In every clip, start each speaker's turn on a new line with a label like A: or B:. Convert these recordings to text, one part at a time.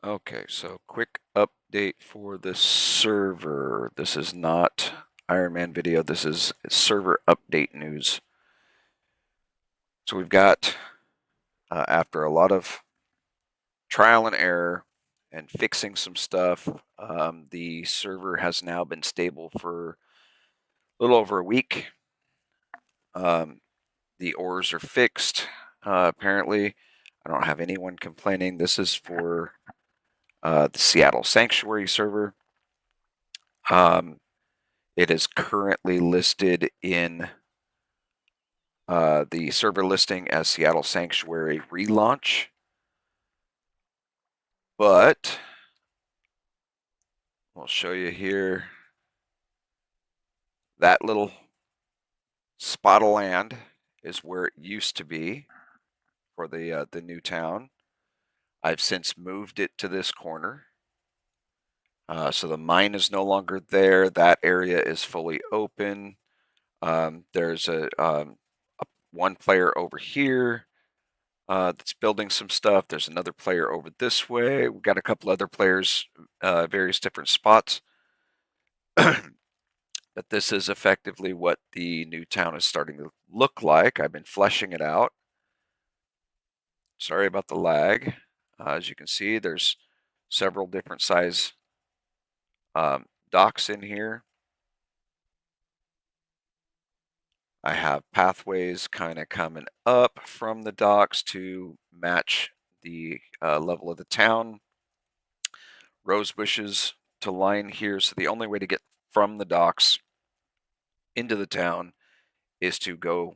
A: Okay, so quick update for the server. This is not Iron Man video, this is server update news. So we've got, after a lot of trial and error and fixing some stuff, the server has now been stable for a little over a week. The ores are fixed, apparently. I don't have anyone complaining. This is for the Seattle Sanctuary server. It is currently listed in the server listing as Seattle Sanctuary relaunch, but I'll show you here. That little spot of land is where it used to be for the new town. I've since moved it to this corner. So the mine is no longer there. That area is fully open. There's one player over here that's building some stuff. There's another player over this way. We've got a couple other players, various different spots. But this is effectively what the new town is starting to look like. I've been fleshing it out. Sorry about the lag. As you can see, there's several different size docks in here. I have pathways kind of coming up from the docks to match the level of the town. Rose bushes to line here. So the only way to get from the docks into the town is to go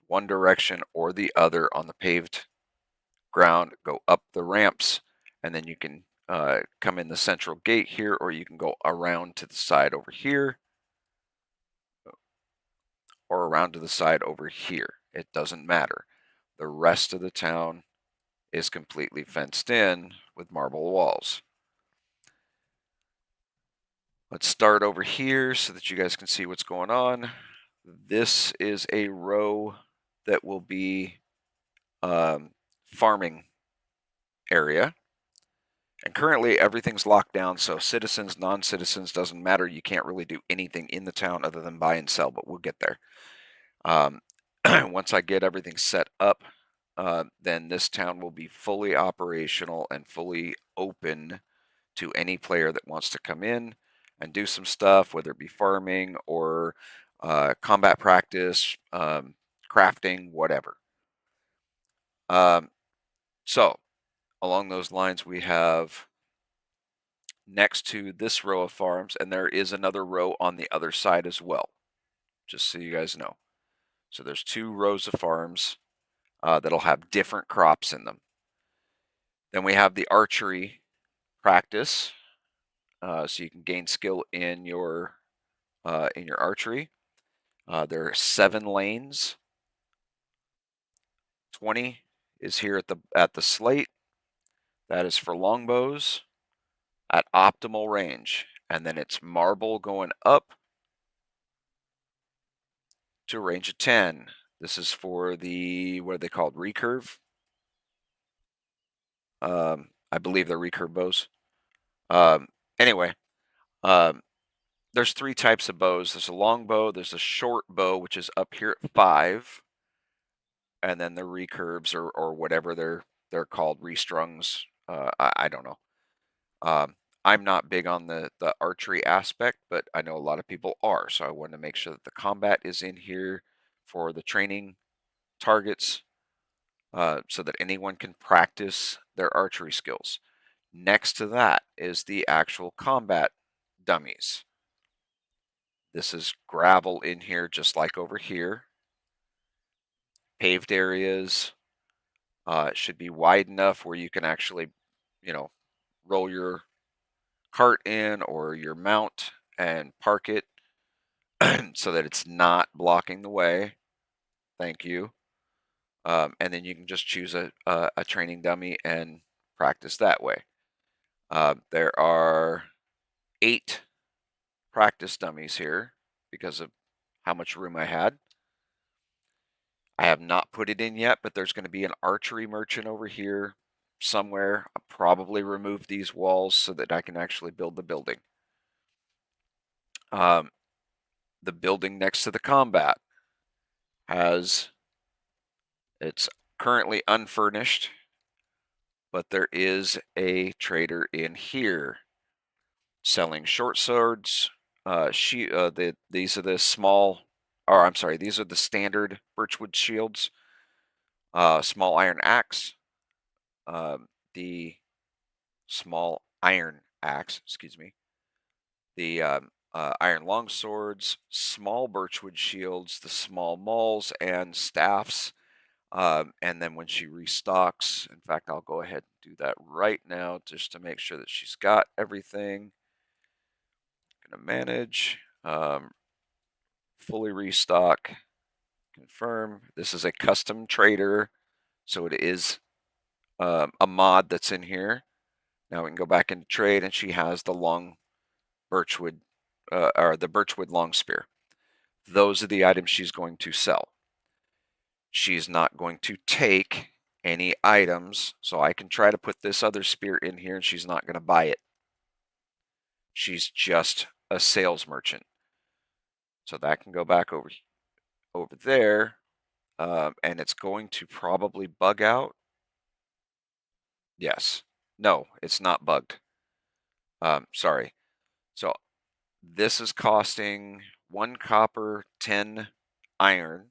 A: one direction or the other on the paved ground, go up the ramps, and then you can come in the central gate here, or you can go around to the side over here, or around to the side over here. It doesn't matter. The rest of the town is completely fenced in with marble walls. Let's start over here so that you guys can see what's going on. This is a row that will be farming area. And currently everything's locked down, so citizens, non-citizens, doesn't matter. You can't really do anything in the town other than buy and sell, but we'll get there. Once I get everything set up, then this town will be fully operational and fully open to any player that wants to come in and do some stuff, whether it be farming or combat practice, crafting, whatever. So along those lines, we have next to this row of farms, and there is another row on the other side as well, just so you guys know. So there's two rows of farms that'll have different crops in them. Then we have the archery practice, so you can gain skill in your archery. There are 7 lanes. 20 is here at the slate. That is for longbows at optimal range, and then it's marble going up to a range of 10. This is for the, what are they called, recurve? I believe they're recurve bows. Anyway, there's 3 types of bows. There's a long bow, there's a short bow, which is up here at 5, and then the recurves or whatever they're called, restrungs. I don't know. I'm not big on the archery aspect, but I know a lot of people are, so I wanted to make sure that the combat is in here for the training targets, so that anyone can practice their archery skills. Next to that is the actual combat dummies. This is gravel in here, just like over here. Paved areas. It should be wide enough where you can actually, roll your cart in or your mount and park it so that it's not blocking the way. Thank you. And then you can just choose a training dummy and practice that way. There are 8 practice dummies here because of how much room I had. I have not put it in yet, but there's going to be an archery merchant over here. somewhere. I'll probably remove these walls so that I can actually build the building. Um, the building next to the combat has, it's currently unfurnished, but there is a trader in here selling short swords. These are the small, or I'm sorry, these are the standard birchwood shields. Small iron axe, the small iron axe, excuse me, the iron long swords, small birchwood shields, the small mauls and staffs. And then when she restocks, in fact, I'll go ahead and do that right now just to make sure that she's got everything. Gonna manage, fully restock, confirm. This is a custom trader, so it is a mod that's in here. Now we can go back into trade, and she has the long birchwood, or the birchwood long spear. Those are the items she's going to sell. She's not going to take any items, so I can try to put this other spear in here, and she's not going to buy it. She's just a sales merchant. So that can go back over there, and it's going to probably bug out. Yes. No, it's not bugged. Sorry. So this is costing 1 copper, 10 iron.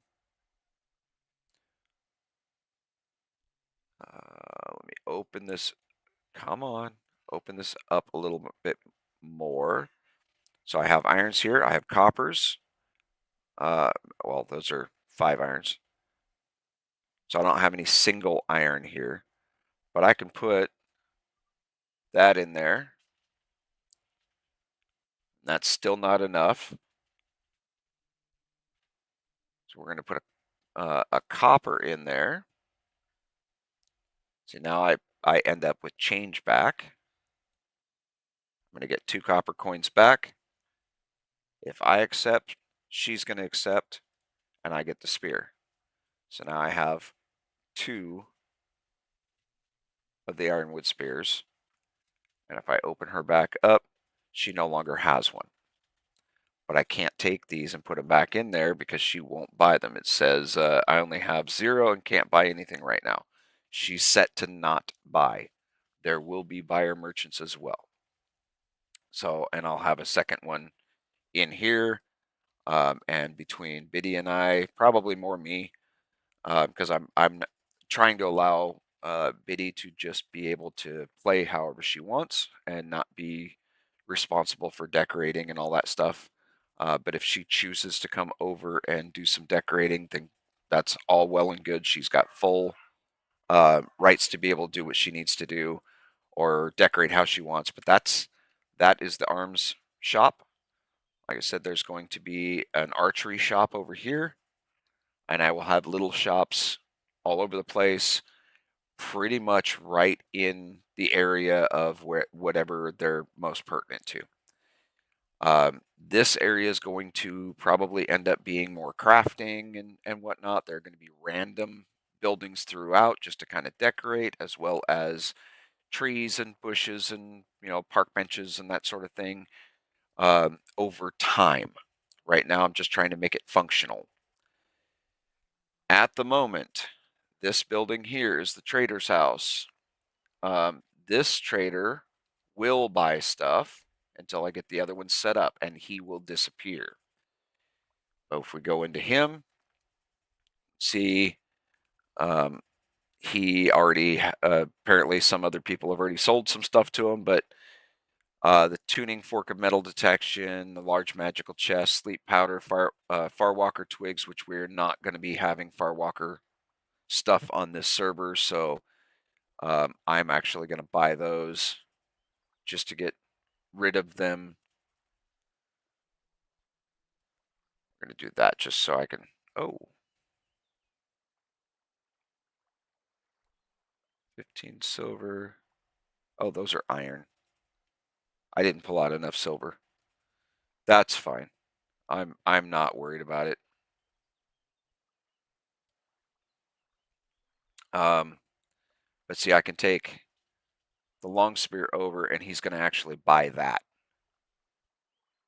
A: Let me open this. Come on. Open this up a little bit more. So I have irons here. I have coppers. Well, those are 5 irons. So I don't have any single iron here. But I can put that in there. That's still not enough. So we're going to put a copper in there. So now I end up with change back. I'm going to get 2 copper coins back. If I accept, she's going to accept, and I get the spear. So now I have 2 of the ironwood spears. And if I open her back up, she no longer has one. But I can't take these and put them back in there because she won't buy them. It says I only have 0 and can't buy anything right now. She's set to not buy. There will be buyer merchants as well. So, and I'll have a second one in here. And between Biddy and I, probably more me, because I'm trying to allow Biddy to just be able to play however she wants and not be responsible for decorating and all that stuff. But if she chooses to come over and do some decorating, then that's all well and good. She's got full rights to be able to do what she needs to do or decorate how she wants. But that is the arms shop. Like I said, there's going to be an archery shop over here, and I will have little shops all over the place, pretty much right in the area of whatever they're most pertinent to. This area is going to probably end up being more crafting and whatnot. There are going to be random buildings throughout just to kind of decorate, as well as trees and bushes and park benches and that sort of thing over time. Right now, I'm just trying to make it functional. At the moment, this building here is the trader's house. This trader will buy stuff until I get the other one set up, and he will disappear. So if we go into him, see, um, he already apparently some other people have already sold some stuff to him, but the tuning fork of metal detection, the large magical chest, sleep powder, Farwalker twigs, which we're not going to be having Farwalker stuff on this server, so I'm actually going to buy those just to get rid of them. We're going to do that just so I can. Oh, 15 silver. Oh, those are iron. I didn't pull out enough silver. That's fine. I'm not worried about it. Um, But see, I can take the long spear over and he's going to actually buy that.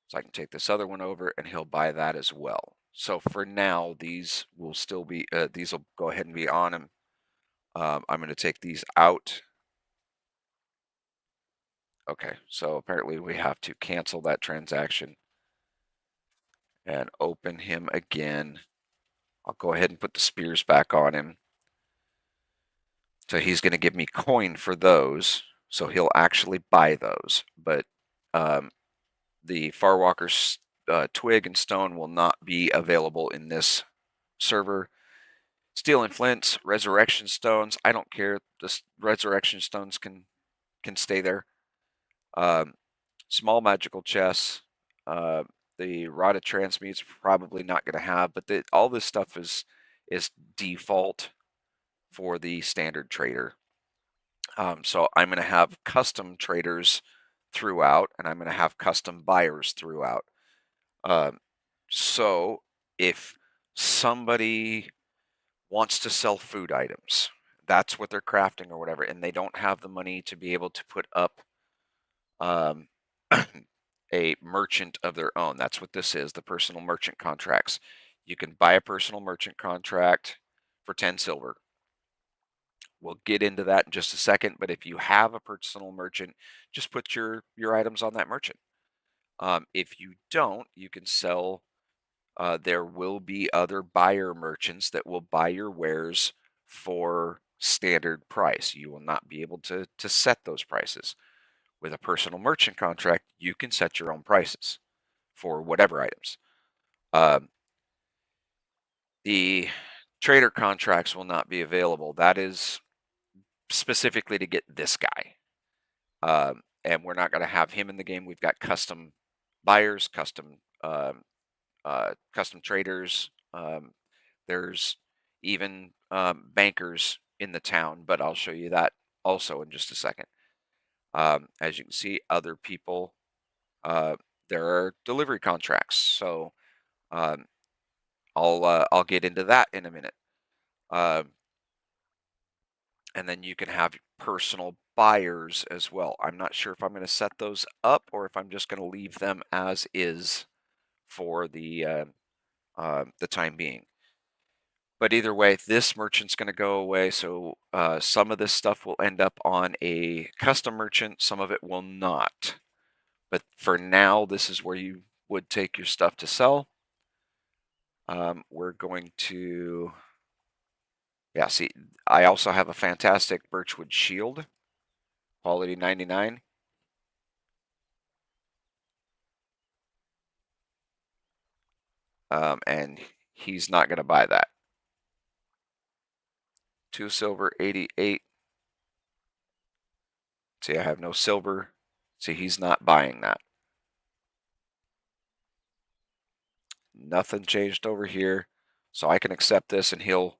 A: So I can take this other one over and he'll buy that as well. So for now, these will still be, these will go ahead and be on him. I'm going to take these out. Okay, so apparently we have to cancel that transaction and open him again. I'll go ahead and put the spears back on him. So he's going to give me coin for those. So he'll actually buy those. But um, the Farwalker's twig and stone will not be available in this server. Steel and flints, resurrection stones. I don't care. The resurrection stones can stay there. Um, small magical chests. Uh, the rotted transmutes probably not going to have, but all this stuff is default for the standard trader. So I'm going to have custom traders throughout, and I'm going to have custom buyers throughout. So if somebody wants to sell food items, that's what they're crafting or whatever, and they don't have the money to be able to put up um, a merchant of their own. That's what this is, the personal merchant contracts. You can buy a personal merchant contract for 10 silver. We'll get into that in just a second, but if you have a personal merchant, just put your items on that merchant. If you don't, you can sell. There will be other buyer merchants that will buy your wares for standard price. You will not be able to set those prices. With a personal merchant contract, you can set your own prices for whatever items. Um, the trader contracts will not be available. That is specifically to get this guy. And we're not going to have him in the game. We've got custom buyers, custom traders. There's even bankers in the town, but I'll show you that also in just a second. As you can see, other people, uh, there are delivery contracts. So um, I'll get into that in a minute. Um, and then you can have personal buyers as well. I'm not sure if I'm going to set those up or if I'm just going to leave them as is for the time being. But either way, this merchant's going to go away. So some of this stuff will end up on a custom merchant. Some of it will not. But for now, this is where you would take your stuff to sell. We're going to, yeah, see, I also have a fantastic birchwood shield, quality 99. And he's not going to buy that. 2 silver, 88. See, I have no silver. See, he's not buying that. Nothing changed over here. So I can accept this and he'll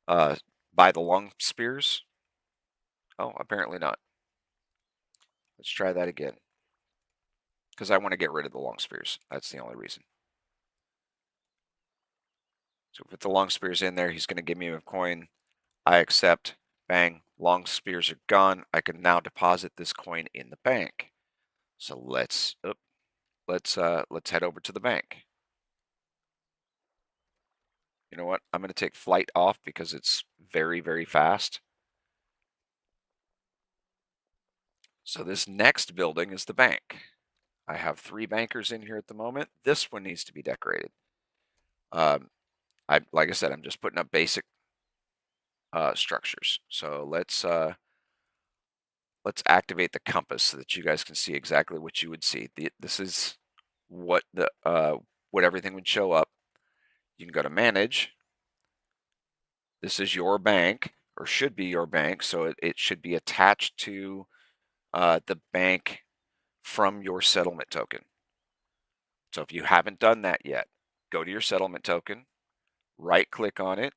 A: buy the long spears. Oh, apparently not. Let's try that again. Because I want to get rid of the long spears. That's the only reason. So put the long spears in there. He's going to give me a coin. I accept. Bang. Long spears are gone. I can now deposit this coin in the bank. So let's head over to the bank. You know what? I'm going to take flight off because it's very, very fast. So this next building is the bank. I have 3 bankers in here at the moment. This one needs to be decorated. Like I said, I'm just putting up basic structures. So let's activate the compass so that you guys can see exactly what you would see. This is what what everything would show up. You can go to manage. This is your bank, or should be your bank, so it should be attached to the bank from your settlement token. So if you haven't done that yet, go to your settlement token, right click on it.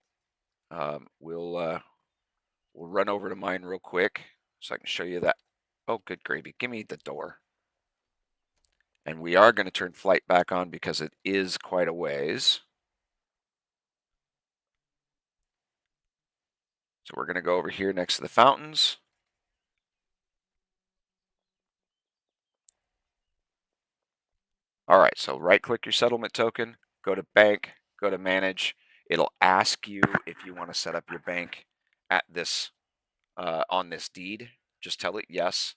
A: We'll run over to mine real quick so I can show you that. Oh, good gravy. Give me the door. And we are going to turn flight back on because it is quite a ways. So we're going to go over here next to the fountains. All right, so right-click your settlement token, go to bank, go to manage. It'll ask you if you want to set up your bank at this on this deed. Just tell it yes,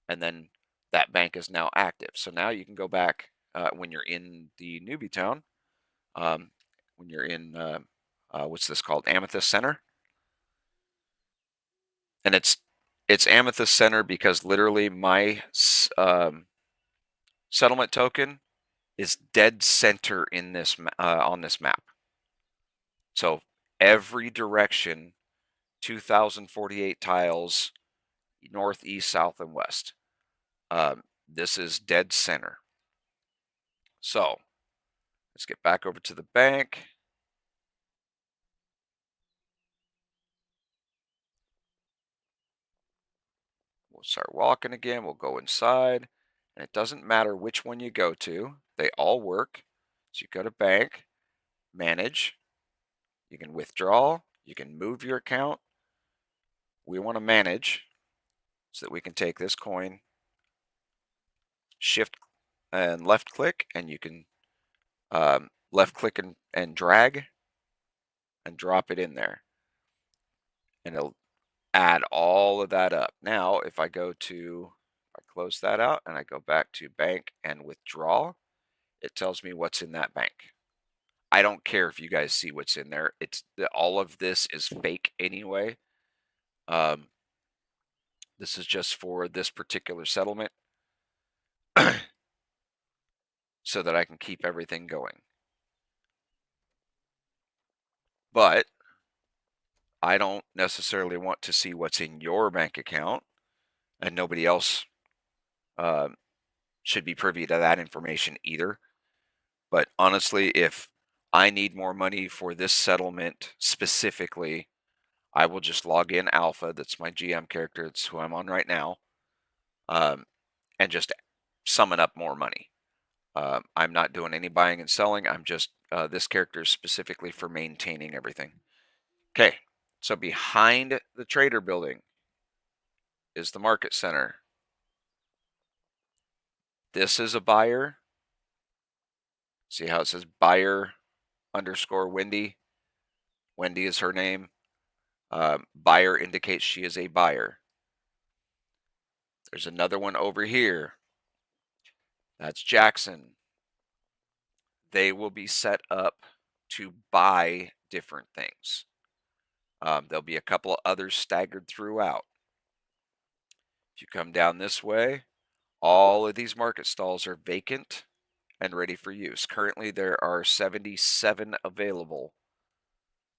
A: and then that bank is now active. So now you can go back when you're in the newbie town, when you're in what's this called, Amethyst Center, and it's Amethyst Center because literally my settlement token is dead center in this on this map. So every direction, 2,048 tiles, north, east, south, and west. This is dead center. So let's get back over to the bank. We'll start walking again. We'll go inside. And it doesn't matter which one you go to, they all work. So you go to bank, manage, you can withdraw, you can move your account. We want to manage so that we can take this coin, shift and left click, and you can left click and drag and drop it in there. And it'll add all of that up. Now, if I close that out and I go back to bank and withdraw, it tells me what's in that bank. I don't care if you guys see what's in there. All of this is fake anyway. This is just for this particular settlement so that I can keep everything going. But I don't necessarily want to see what's in your bank account, and nobody else uh, should be privy to that information either. But honestly, if I need more money for this settlement specifically, I will just log in Alpha. That's my GM character. That's who I'm on right now. Um, and just summon up more money. I'm not doing any buying and selling. I'm just, this character is specifically for maintaining everything. Okay, so behind the trader building is the market center. This is a buyer. See how it says buyer _ Wendy? Wendy is her name. Buyer indicates she is a buyer. There's another one over here. That's Jackson. They will be set up to buy different things. There'll be a couple of others staggered throughout. If you come down this way, all of these market stalls are vacant and ready for use. Currently, there are 77 available.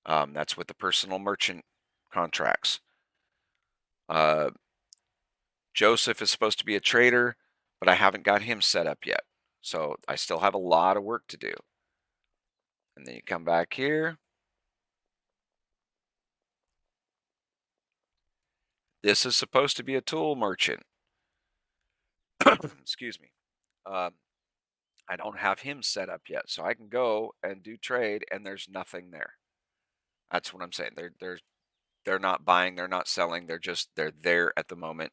A: That's with the personal merchant contracts. Joseph is supposed to be a trader, but I haven't got him set up yet. So I still have a lot of work to do. And then you come back here. This is supposed to be a tool merchant. Excuse me. I don't have him set up yet, so I can go and do trade, and there's nothing there. That's what I'm saying. They're not buying, they're not selling. They're there at the moment.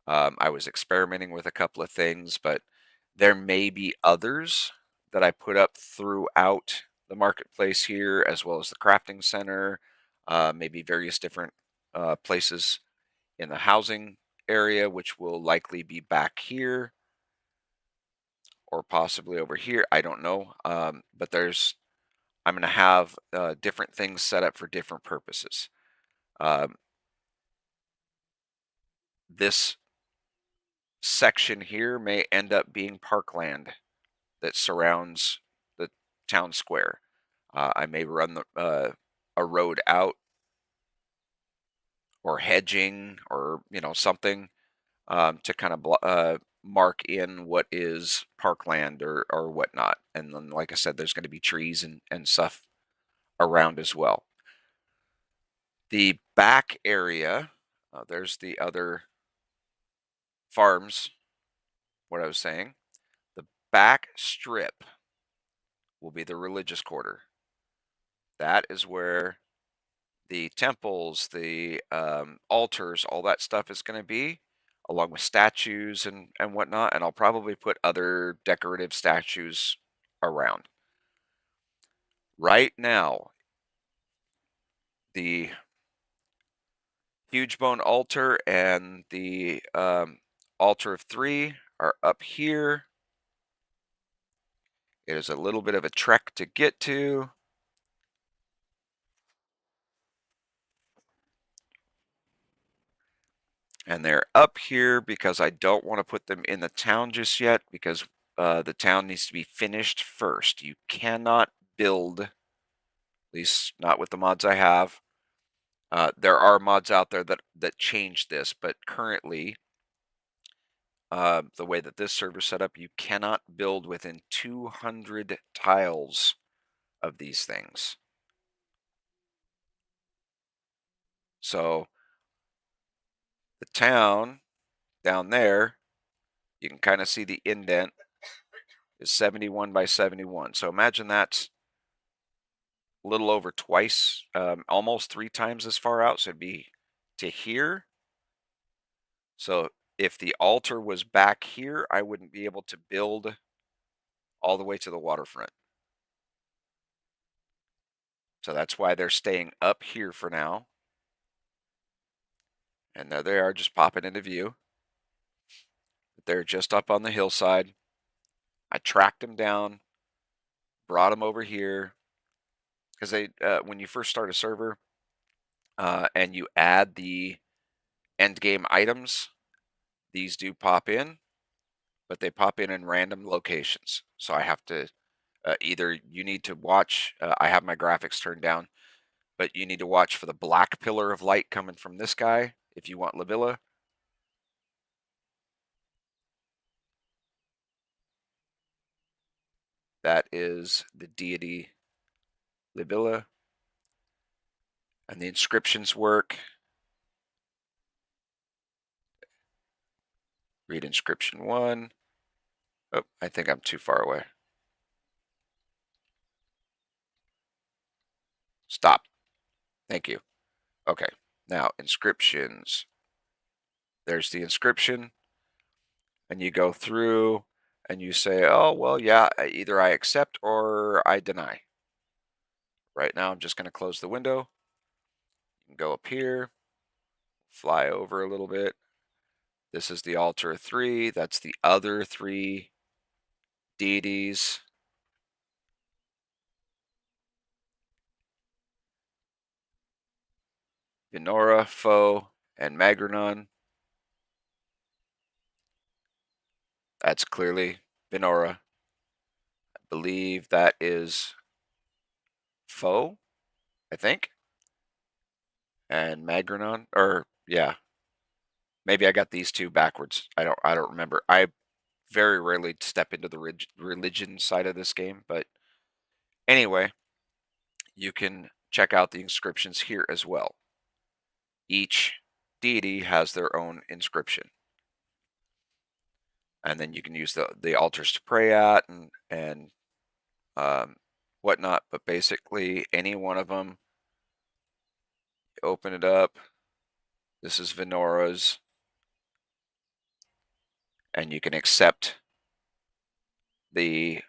A: I was experimenting with a couple of things, but there may be others that I put up throughout the marketplace here, as well as the crafting center, maybe various different places in the housing area, which will likely be back here or possibly over here. I don't know. But I'm going to have different things set up for different purposes. Um, this section here may end up being parkland that surrounds the town square. I may run a road out or hedging or something to kind of mark in what is parkland or whatnot. And then, like I said, there's going to be trees and stuff around as well. The back area, there's the other farms. What I was saying, the back strip will be the religious quarter. That is where the temples, the altars, all that stuff is going to be, along with statues and whatnot. And I'll probably put other decorative statues around. Right now, the huge bone altar and the altar of three are up here. It is a little bit of a trek to get to. And they're up here because I don't want to put them in the town just yet, because the town needs to be finished first. You cannot build, at least not with the mods I have. There are mods out there that change this, but currently, the way that this server's set up, you cannot build within 200 tiles of these things. So the town down there, you can kind of see the indent is 71 by 71. So imagine that's a little over twice, almost 3 times as far out. So it'd be to here. So if the altar was back here, I wouldn't be able to build all the way to the waterfront. So that's why they're staying up here for now. And there they are, just popping into view. They're just up on the hillside. I tracked them down, brought them over here, because they when you first start a server and you add the end game items, these do pop in, but they pop in random locations. So I have to either you need to watch. I have my graphics turned down, but you need to watch for the black pillar of light coming from this guy if you want Labilla. That is the deity Labilla. And the inscriptions work. Read inscription 1. Oh, I think I'm too far away. Stop. Thank you. Okay. Now, inscriptions. There's the inscription. And you go through and you say, oh, well, yeah, either I accept or I deny. Right now, I'm just going to close the window. You can go up here, fly over a little bit. This is the altar 3. That's the other 3 deities. Venora, Foe, and Magrenon. That's clearly Venora. I believe that is Foe, I think. And Magrenon, or yeah, maybe I got these two backwards. I don't remember. I very rarely step into the religion side of this game, but anyway, you can check out the inscriptions here as well. Each deity has their own inscription, and then you can use the altars to pray at and whatnot. But basically, any one of them, open it up. This is Venora's, and you can accept the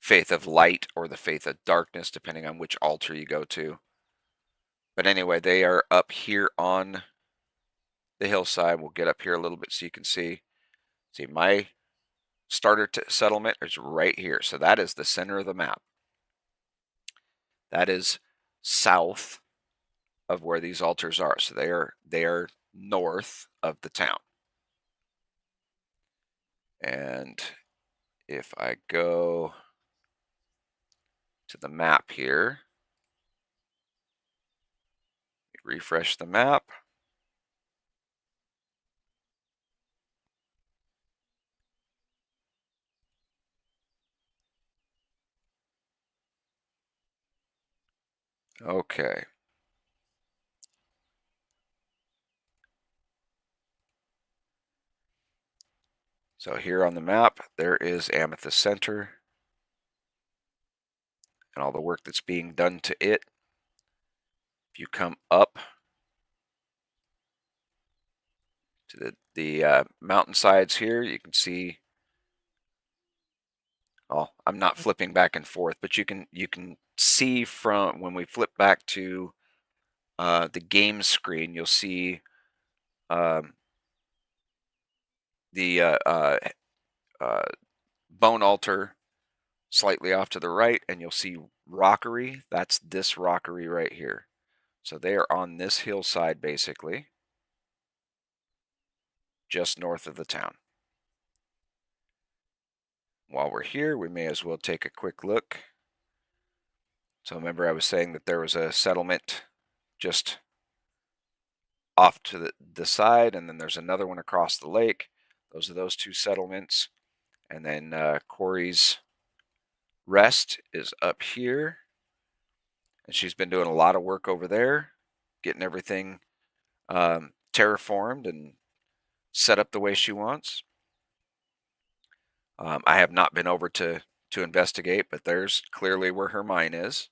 A: faith of light or the faith of darkness, depending on which altar you go to. But anyway, they are up here on the hillside. We'll get up here a little bit so you can see. See, my starter settlement is right here. So that is the center of the map. That is south of where these altars are. So they are north of the town. And if I go to the map here, refresh the map. Okay. So here on the map, there is Amethyst Center and all the work that's being done to it. If you come up to the mountainsides here, you can see. Oh, I'm not flipping back and forth, but you can see from when we flip back to the game screen, you'll see um, the uh, bone altar slightly off to the right, and you'll see rockery. That's this rockery right here. So they are on this hillside, basically, just north of the town. While we're here, we may as well take a quick look. So remember I was saying that there was a settlement just off to the side, and then there's another one across the lake. Those are those two settlements. And then Corey's Rest is up here, and she's been doing a lot of work over there, getting everything terraformed and set up the way she wants. I have not been over to investigate, but there's clearly where her mine is.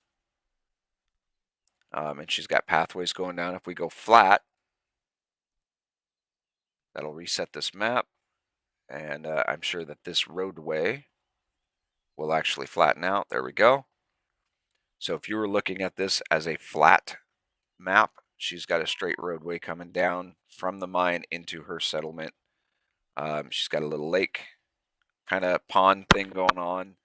A: And she's got pathways going down. If we go flat, that'll reset this map, and I'm sure that this roadway will actually flatten out. There we go. So if you were looking at this as a flat map, she's got a straight roadway coming down from the mine into her settlement. She's got a little lake kind of pond thing going on.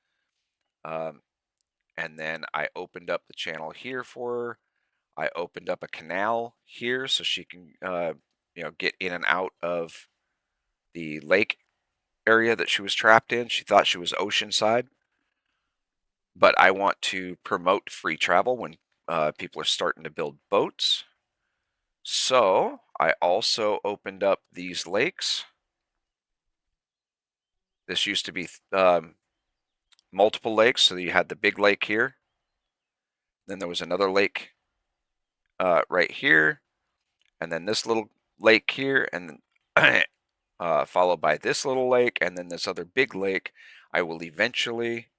A: And then I opened up the channel here for her. I opened up a canal here so she can, get in and out of the lake area that she was trapped in. She thought she was oceanside, but I want to promote free travel when people are starting to build boats. So I also opened up these lakes. This used to be multiple lakes, so you had the big lake here. Then there was another lake right here, and then this little lake here, and then followed by this little lake, and then this other big lake. I will eventually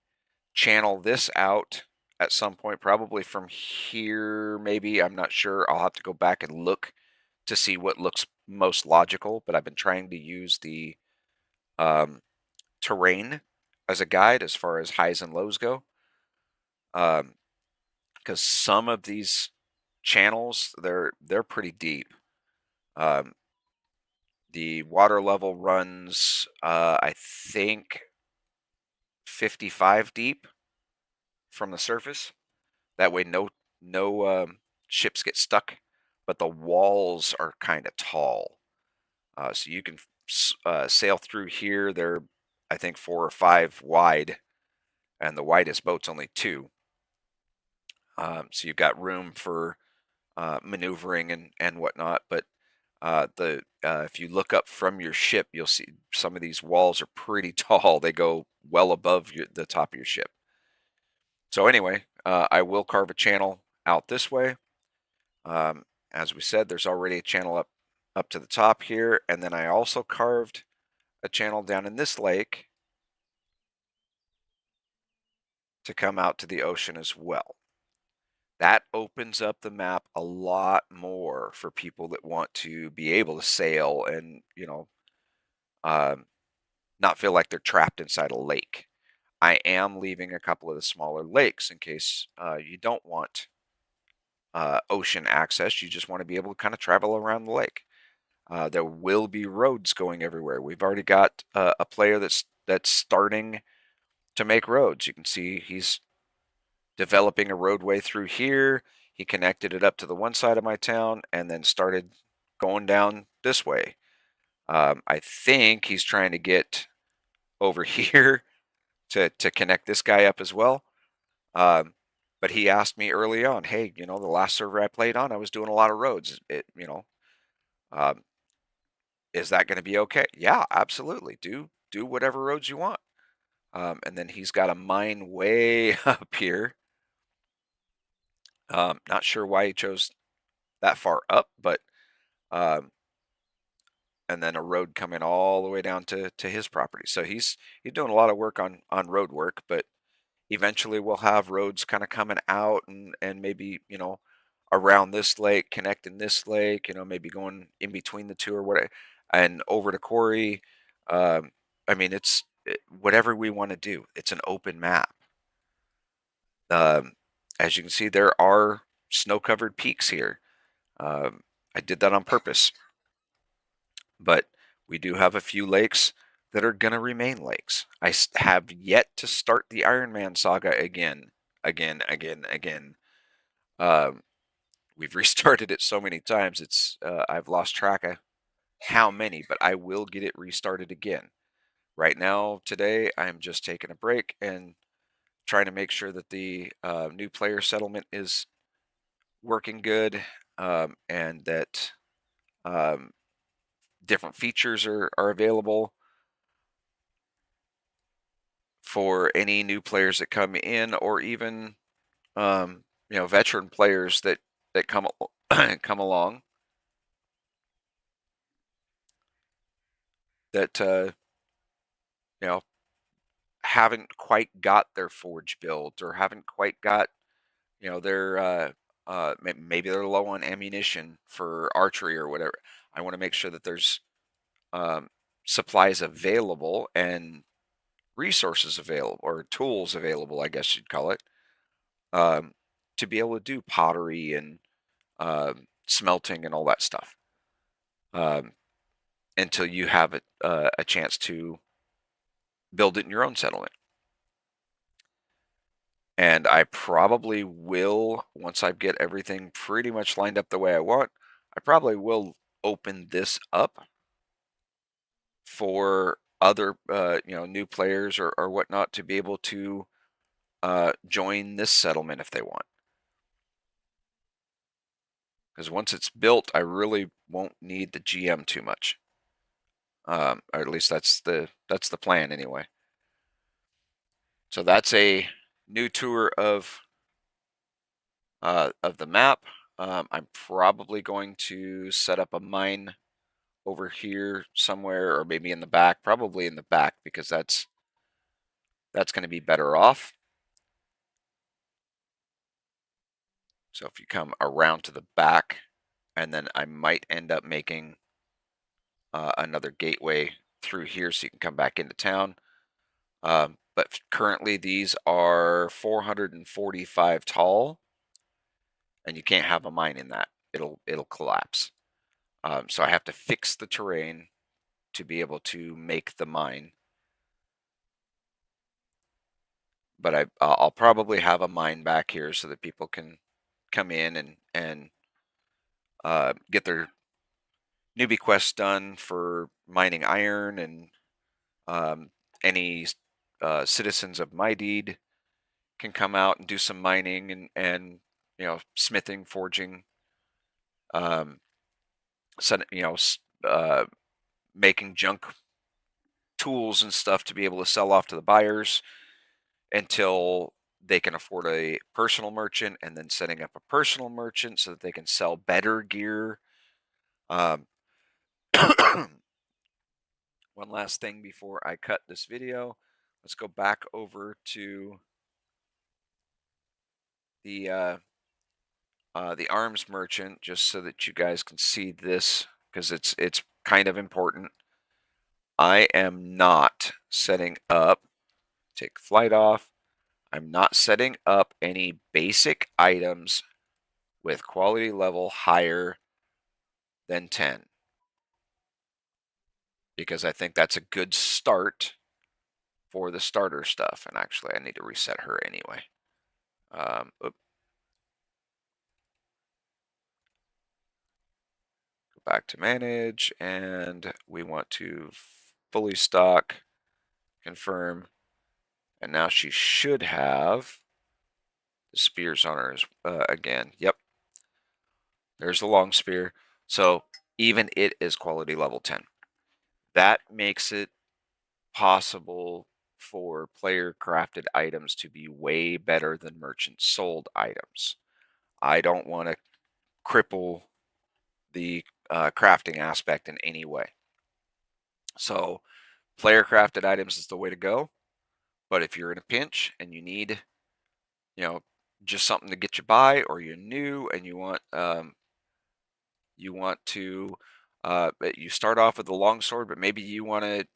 A: channel this out at some point, probably from here, maybe. I'm not sure. I'll have to go back and look to see what looks most logical, but I've been trying to use the um, terrain as a guide as far as highs and lows go. Because some of these channels, they're pretty deep. Um, the water level runs, I think, 55 deep from the surface. That way, no ships get stuck, but the walls are kind of tall, so you can sail through here. They're, I think, 4 or 5 wide, and the widest boat's only 2. So you've got room for maneuvering and whatnot. But the if you look up from your ship, you'll see some of these walls are pretty tall. They go well above the top of your ship. So anyway, I will carve a channel out this way. As we said, there's already a channel up to the top here, and then I also carved a channel down in this lake to come out to the ocean as well. That opens up the map a lot more for people that want to be able to sail and, um, not feel like they're trapped inside a lake. I am leaving a couple of the smaller lakes in case you don't want ocean access. You just want to be able to kind of travel around the lake. There will be roads going everywhere. We've already got a player that's starting to make roads. You can see he's developing a roadway through here. He connected it up to the one side of my town and then started going down this way. I think he's trying to get over here to connect this guy up as well. Um, but he asked me early on, hey, the last server I played on, I was doing a lot of roads. Um, is that going to be okay? Yeah, absolutely. Do whatever roads you want. And then he's got a mine way up here. Not sure why he chose that far up, but um, and then a road coming all the way down to his property. So he's doing a lot of work on road work, but eventually we'll have roads kind of coming out and maybe around this lake, connecting this lake, maybe going in between the two or what, and over to Quarry. I mean, whatever we want to do. It's an open map. Um, as you can see, there are snow-covered peaks here. Um, I did that on purpose, but we do have a few lakes that are going to remain lakes. Have yet to start the Iron Man saga again, again, again, again. Um, we've restarted it so many times, I've lost track of how many, but I will get it restarted again. Right now, today, I'm just taking a break and trying to make sure that the new player settlement is working good, and that um, different features are available for any new players that come in, or even veteran players that come along that you know haven't quite got their forge built, or haven't quite got their maybe they're low on ammunition for archery or whatever. I want to make sure that there's um, supplies available and resources available, or tools available, I guess you'd call it, um, to be able to do pottery and smelting and all that stuff, um, until you have a chance to build it in your own settlement. And I probably will, once I get everything pretty much lined up the way I want, I probably will open this up for other, new players or whatnot, to be able to join this settlement if they want. Because once it's built, I really won't need the GM too much. Or at least that's the plan anyway. So that's a new tour of the map. I'm probably going to set up a mine over here somewhere, or maybe in the back. Probably in the back, because that's going to be better off. So if you come around to the back, and then I might end up making another gateway through here so you can come back into town. But currently these are 445 tall, and you can't have a mine in that. It'll collapse. So I have to fix the terrain to be able to make the mine. But I'll probably have a mine back here so that people can come in and get their newbie quests done for mining iron, and um, any citizens of my deed can come out and do some mining, and smithing, forging, um, making junk tools and stuff to be able to sell off to the buyers until they can afford a personal merchant, and then setting up a personal merchant so that they can sell better gear. Um, one last thing before I cut this video. Let's go back over to the the arms merchant, just so that you guys can see this, because it's kind of important. I am not setting up, take flight off. I'm not setting up any basic items with quality level higher than 10, because I think that's a good start for the starter stuff. And actually, I need to reset her anyway. Go back to manage, and we want to fully stock, confirm, and now she should have the spears on her again. Yep, there's the long spear. So even it is quality level 10. That makes it possible for player crafted items to be way better than merchant sold items. I don't want to cripple the crafting aspect in any way. So player crafted items is the way to go. But if you're in a pinch and you need, you know, just something to get you by, or you're new and you want to you start off with a long sword, but maybe you want to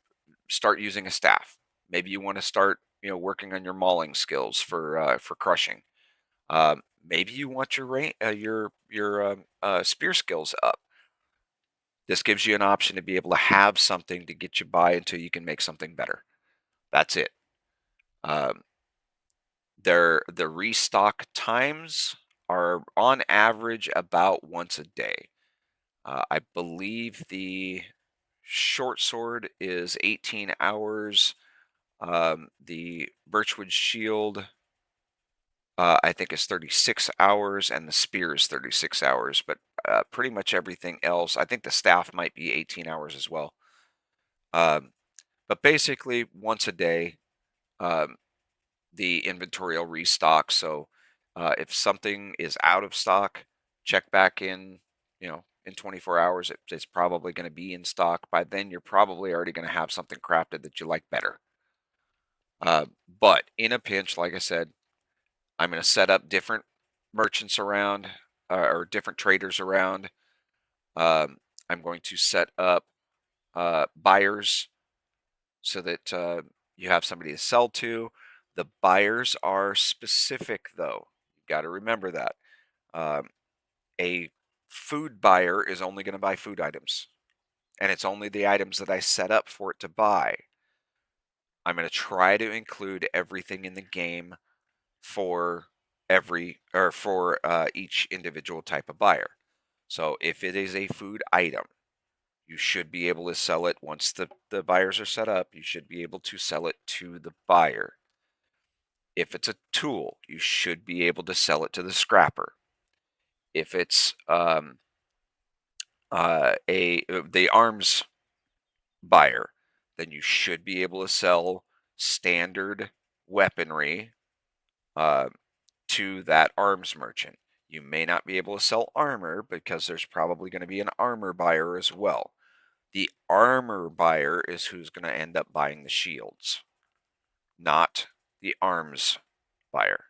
A: start using a staff. Maybe you want to start, working on your mauling skills for crushing. Maybe you want your spear skills up. This gives you an option to be able to have something to get you by until you can make something better. That's it. Um, the restock times are on average about once a day. I believe the short sword is 18 hours. The birchwood shield, I think, is 36 hours, and the spear is 36 hours. But pretty much everything else, I think the staff might be 18 hours as well. Um, but basically, once a day, um, the inventory will restock. So if something is out of stock, check back in 24 hours. It's probably going to be in stock. By then, you're probably already going to have something crafted that you like better. But in a pinch, like I said, I'm going to set up different merchants around or different traders around. Um, I'm going to set up buyers so that you have somebody to sell to. The buyers are specific, though. You've got to remember that. Um, a food buyer is only going to buy food items, and it's only the items that I set up for it to buy. I'm going to try to include everything in the game for each individual type of buyer. So if it is a food item, you should be able to sell it once the buyers are set up. You should be able to sell it to the buyer. If it's a tool, you should be able to sell it to the scrapper. If it's the arms buyer, then you should be able to sell standard weaponry uh, to that arms merchant. You may not be able to sell armor because there's probably going to be an armor buyer as well. The armor buyer is who's going to end up buying the shields, not the arms buyer.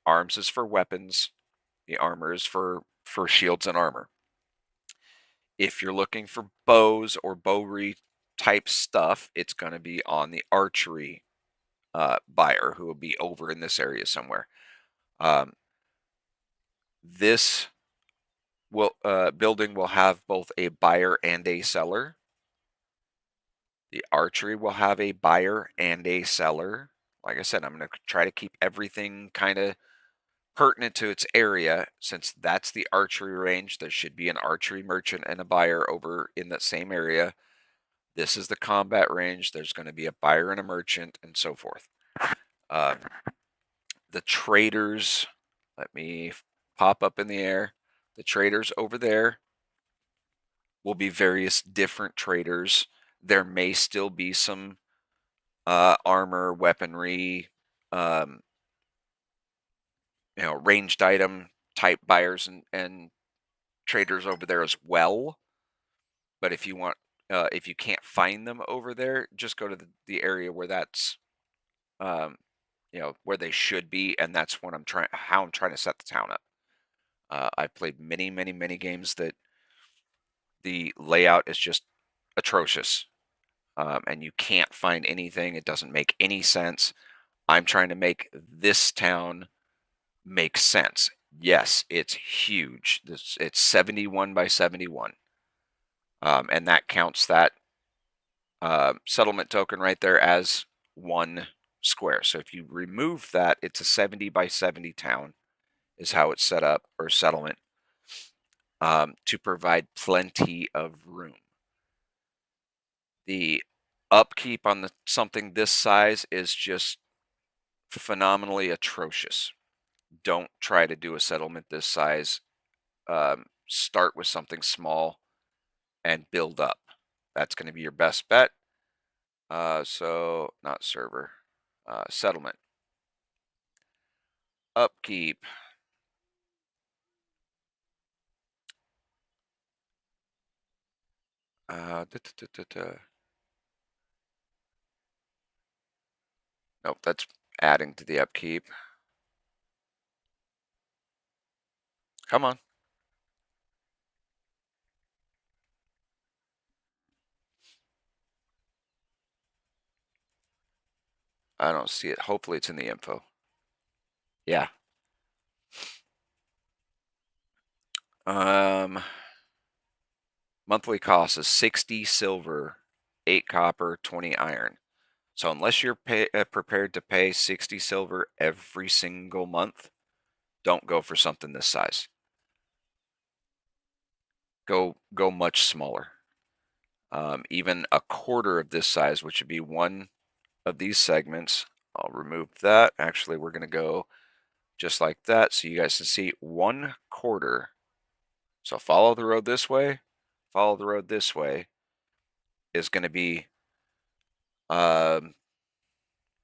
A: Arms is for weapons. The armor is for shields and armor. If you're looking for bows or bowry type stuff, it's going to be on the archery buyer, who will be over in this area somewhere. This building will have both a buyer and a seller. The archery will have a buyer and a seller. Like I said, I'm going to try to keep everything kind of pertinent to its area. Since that's the archery range, there should be an archery merchant and a buyer over in that same area. This is the combat range. There's going to be a buyer and a merchant, and so forth. Uh, the traders, let me pop up in the air. The traders over there will be various different traders. There may still be some armor, weaponry, um, ranged item type buyers and traders over there as well. But if you can't find them over there, just go to the area where that's, um, where they should be, and that's what how I'm trying to set the town up. I've played many, many, many games that the layout is just atrocious, and you can't find anything. It doesn't make any sense. I'm trying to make this town make sense. Yes, it's huge. It's 71 by 71, and that counts that settlement token right there as one square. So if you remove that, it's a 70 by 70 town, is how it's set up, or settlement, to provide plenty of room. The upkeep on something this size is just phenomenally atrocious. Don't try to do a settlement this size. Start with something small and build up. That's going to be your best bet. So not server, settlement. Upkeep. Da, da, da, da, da. Nope, that's adding to the upkeep. Come on. I don't see it. Hopefully it's in the info. Yeah. Um, monthly cost is 60 silver, 8 copper, 20 iron. So unless you're prepared to pay 60 silver every single month, don't go for something this size. Go much smaller. Even a quarter of this size, which would be one of these segments. I'll remove that. Actually, we're going to go just like that so you guys can see 1/4. So follow the road this way, follow the road this way is going to be um,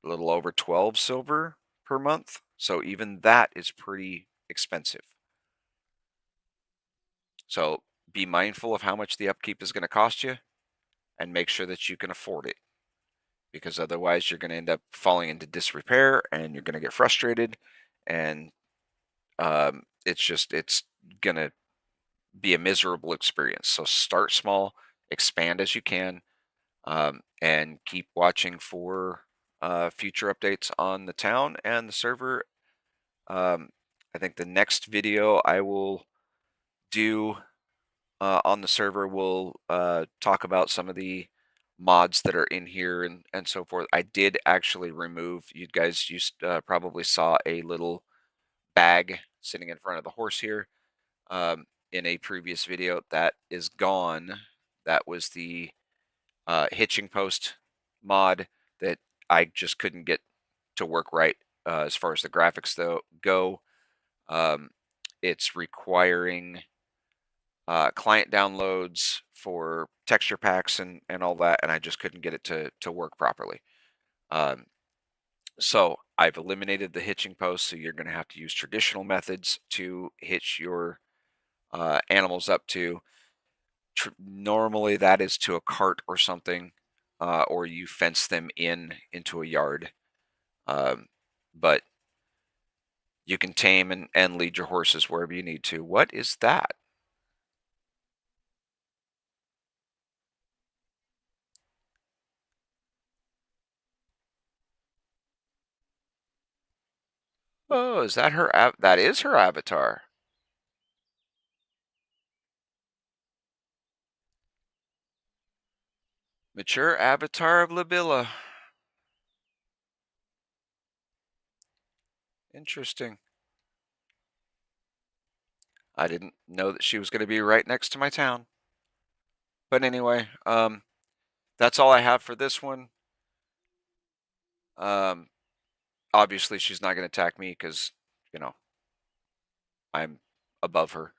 A: a little over 12 silver per month. So even that is pretty expensive. So be mindful of how much the upkeep is going to cost you and make sure that you can afford it, because otherwise you're going to end up falling into disrepair and you're going to get frustrated, and it's going to be a miserable experience. So start small, expand as you can, and keep watching for future updates on the town and the server. Um, I think the next video I will do on the server will talk about some of the mods that are in here and so forth. I did actually remove, you guys used probably saw a little bag sitting in front of the horse here in a previous video. That is gone. That was the hitching post mod that I just couldn't get to work right as far as the graphics though go. Um, it's requiring client downloads for texture packs and all that, and I just couldn't get it to work properly. Um, so I've eliminated the hitching post, so you're going to have to use traditional methods to hitch your animals up to. Normally, that is to a cart or something, or you fence them into a yard. Um, but you can tame and lead your horses wherever you need to. What is that? Oh, is that her? That is her avatar. Mature avatar of Labilla. Interesting. I didn't know that she was going to be right next to my town. But anyway, that's all I have for this one. Um, obviously, she's not going to attack me because, you know, I'm above her.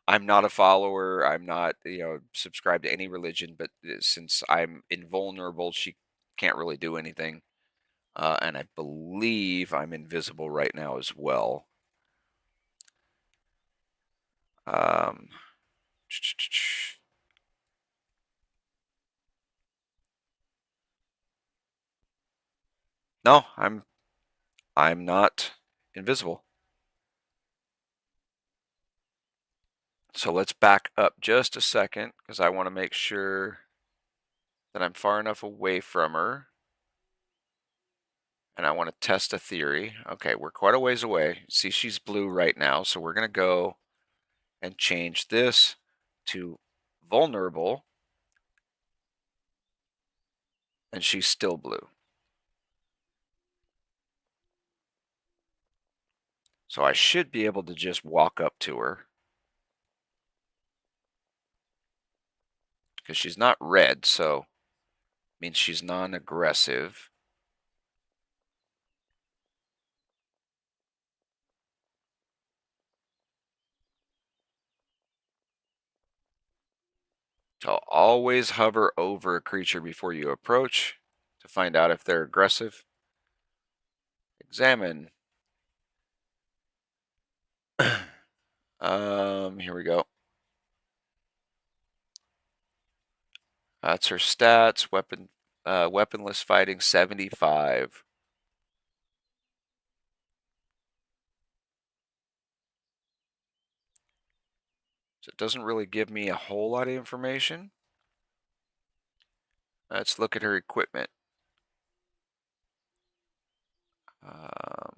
A: I'm not a follower. I'm not, subscribed to any religion. But since I'm invulnerable, she can't really do anything. And I believe I'm invisible right now as well. Um, no, I'm not invisible. So let's back up just a second because I want to make sure that I'm far enough away from her. And I want to test a theory. Okay, we're quite a ways away. See, she's blue right now. So we're going to go and change this to vulnerable. And she's still blue. So I should be able to just walk up to her. Because she's not red, so means she's non-aggressive. So always hover over a creature before you approach to find out if they're aggressive. Examine. Here we go. That's her stats. Weaponless fighting 75. So it doesn't really give me a whole lot of information. Let's look at her equipment. Um,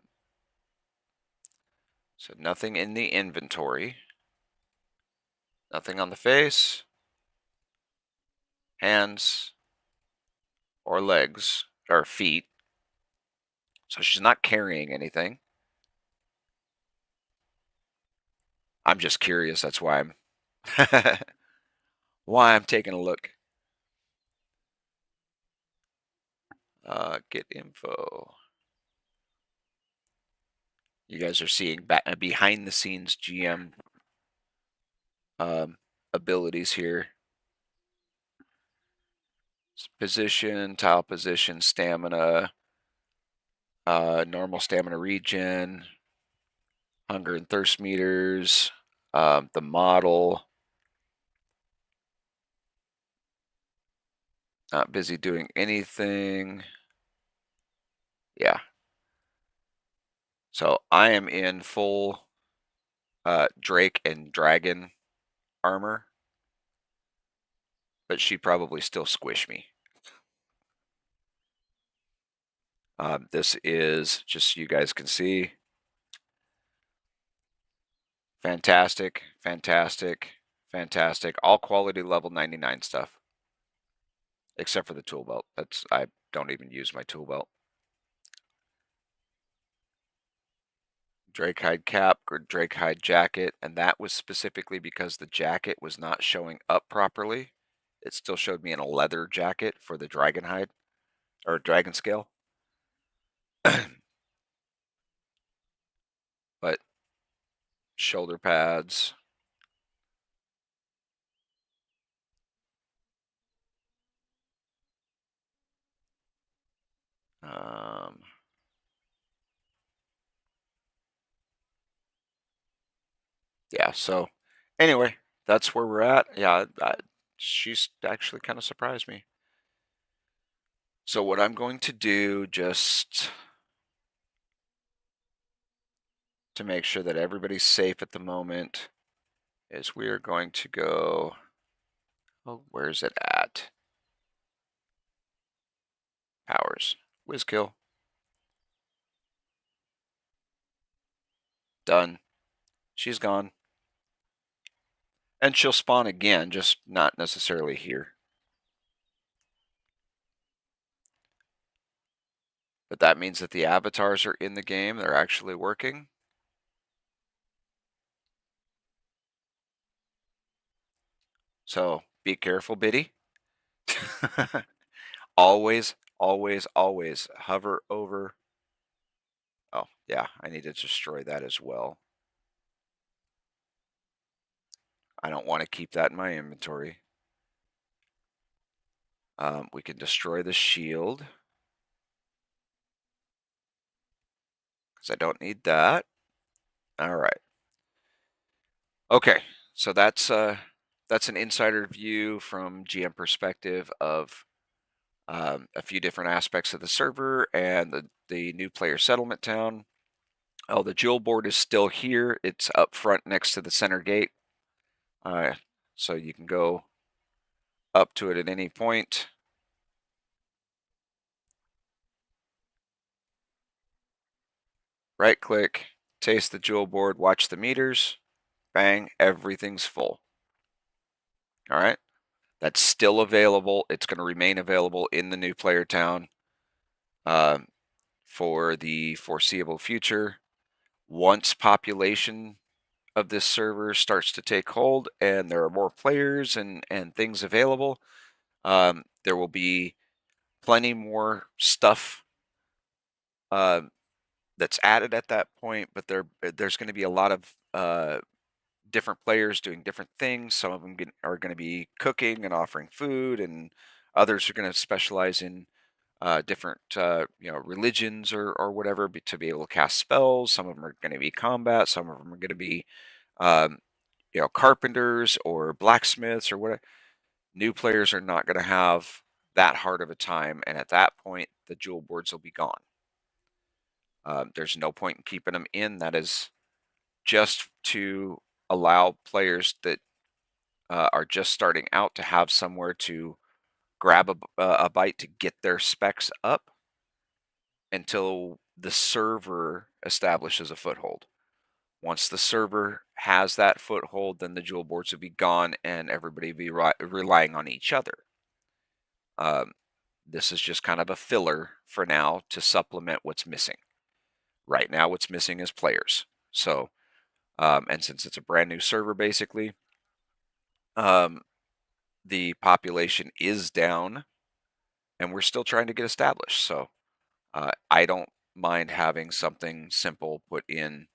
A: so nothing in the inventory. Nothing on the face, hands, or legs, or feet. So she's not carrying anything. I'm just curious. That's why I'm why I'm taking a look. Get info. You guys are seeing behind the scenes GM um, abilities here. Position, tile position, stamina, normal stamina regen, hunger and thirst meters, the model. Not busy doing anything. Yeah. So I am in full Drake and Dragon armor, but she probably still squish me. This is just so you guys can see. Fantastic, fantastic, fantastic. All quality level 99 stuff, except for the tool belt. I don't even use my tool belt. Drake hide cap or Drake hide jacket, and that was specifically because the jacket was not showing up properly. It still showed me in a leather jacket for the dragon hide or dragon scale. But shoulder pads. Um, yeah, so anyway, that's where we're at. Yeah, she's actually kind of surprised me. So what I'm going to do, just to make sure that everybody's safe at the moment, is we are going to go, oh, where's it at? Powers. Whiz kill. Done. She's gone. And she'll spawn again, just not necessarily here. But that means that the avatars are in the game. They're actually working. So be careful, Biddy. Always, always, always hover over. Oh, yeah, I need to destroy that as well. I don't want to keep that in my inventory. We can destroy the shield, because I don't need that. All right. Okay, so that's an insider view from GM perspective of a few different aspects of the server and the new player settlement town. Oh, the jewel board is still here. It's up front next to the center gate. So you can go up to it at any point. Right click, taste the jewel board, watch the meters. Bang, everything's full. All right. That's still available. It's going to remain available in the new player town for the foreseeable future. Once population of this server starts to take hold and there are more players and things available, there will be plenty more stuff that's added at that point, but there's going to be a lot of different players doing different things. Some of them are going to be cooking and offering food, and others are going to specialize in different religions or whatever to be able to cast spells. Some of them are going to be combat. Some of them are going to be um, carpenters or blacksmiths or whatever. New players are not going to have that hard of a time, and at that point, the jewel boards will be gone. There's no point in keeping them in. That is just to allow players that are just starting out to have somewhere to grab a bite to get their specs up until the server establishes a foothold. Once the server has that foothold, then the jewel boards will be gone and everybody be relying on each other. Um, this is just kind of a filler for now to supplement what's missing. Right now, what's missing is players. So, and since it's a brand new server, basically, um, the population is down, and we're still trying to get established. So, I don't mind having something simple put in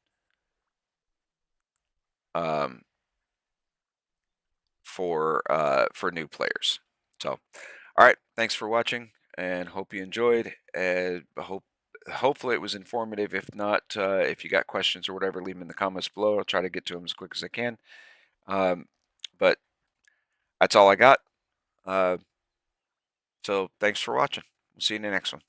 A: um, for new players. So, all right, thanks for watching, and hope you enjoyed. And hopefully it was informative. If not, if you got questions or whatever, leave them in the comments below. I'll try to get to them as quick as I can. But that's all I got. Uh, so thanks for watching. We'll see you in the next one.